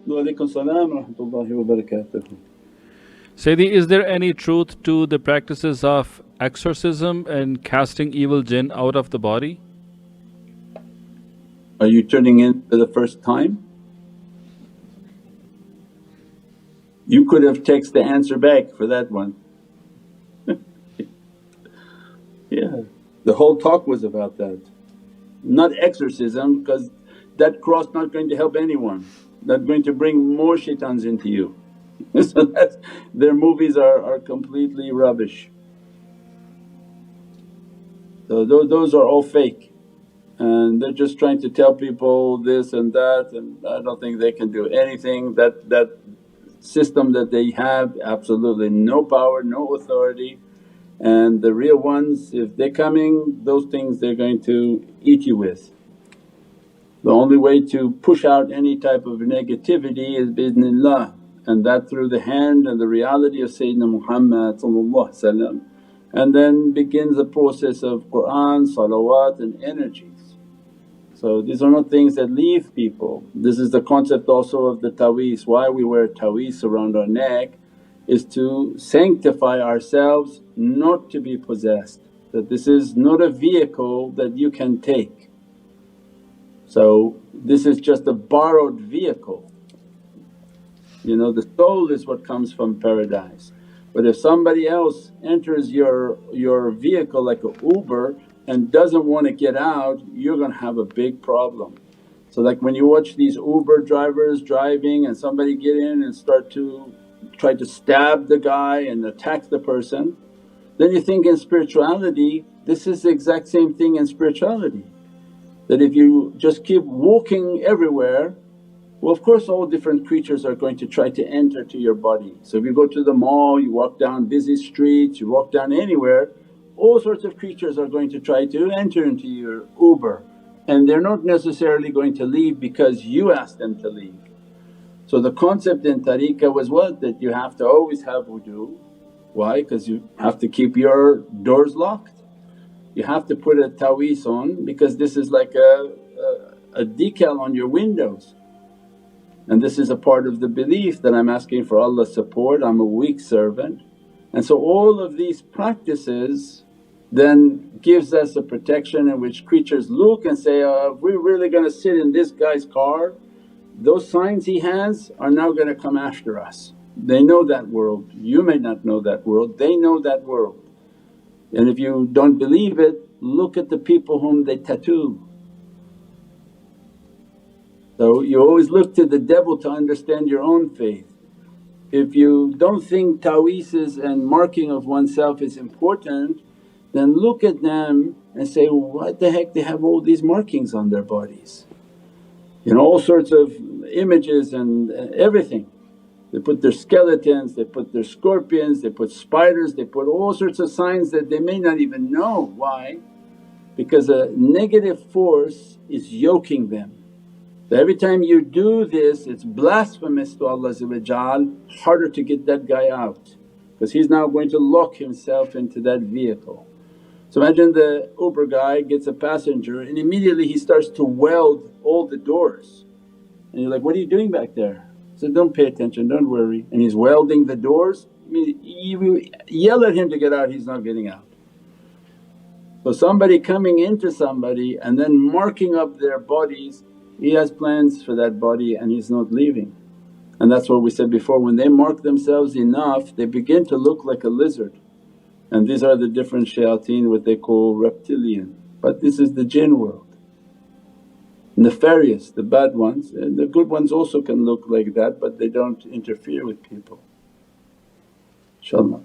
Wa alaikum salam wa rahmatullahi wa barakatuh. Sayyidi, is there any truth to the practices of exorcism and casting evil jinn out of the body? Are you turning in for the first time? You could have texted the answer back for that one. Yeah, the whole talk was about that. Not exorcism, because that cross not going to help anyone, that's going to bring more shaitans into you. So that's, their movies are completely rubbish. So those are all fake and they're just trying to tell people this and that, and I don't think they can do anything. That system that they have, absolutely no power, no authority. And the real ones, if they're coming, those things they're going to eat you with. The only way to push out any type of negativity is bi'idhnillah, and that through the hand and the reality of Sayyidina Muhammad, and then begins the process of Qur'an, salawat and energies. So these are not things that leave people. This is the concept also of the taweez. Why we wear taweez around our neck is to sanctify ourselves not to be possessed, that this is not a vehicle that you can take. So this is just a borrowed vehicle. You know, the soul is what comes from paradise. But if somebody else enters your vehicle like a Uber and doesn't want to get out, you're gonna have a big problem. So like when you watch these Uber drivers driving and somebody get in and start to try to stab the guy and attack the person, then you think in spirituality this is the exact same thing in spirituality. That if you just keep walking everywhere, well of course all different creatures are going to try to enter to your body. So if you go to the mall, you walk down busy streets, you walk down anywhere, all sorts of creatures are going to try to enter into your Uber, and they're not necessarily going to leave because you asked them to leave. So the concept in tariqah was what? That you have to always have wudu. Why? Because you have to keep your doors locked. You have to put a taweez on because this is like a decal on your windows. And this is a part of the belief that I'm asking for Allah's support, I'm a weak servant. And so all of these practices then gives us a protection in which creatures look and say, if we're really gonna sit in this guy's car, those signs he has are now going to come after us. They know that world, you may not know that world, they know that world. And if you don't believe it, look at the people whom they tattoo. So you always look to the devil to understand your own faith. If you don't think taweezes and marking of oneself is important, then look at them and say, what the heck they have all these markings on their bodies? You know, all sorts of images and everything. They put their skeletons, they put their scorpions, they put spiders, they put all sorts of signs that they may not even know. Why? Because a negative force is yoking them. So every time you do this it's blasphemous to Allah, harder to get that guy out because he's now going to lock himself into that vehicle. So imagine the Uber guy gets a passenger and immediately he starts to weld all the doors and you're like, what are you doing back there? I said, don't pay attention, don't worry. And he's welding the doors, I mean you yell at him to get out, he's not getting out. So somebody coming into somebody and then marking up their bodies, he has plans for that body and he's not leaving. And that's what we said before, when they mark themselves enough they begin to look like a lizard. And these are the different shayateen, what they call reptilian, but this is the jinn world. Nefarious, the bad ones, and the good ones also can look like that but they don't interfere with people, inshaAllah.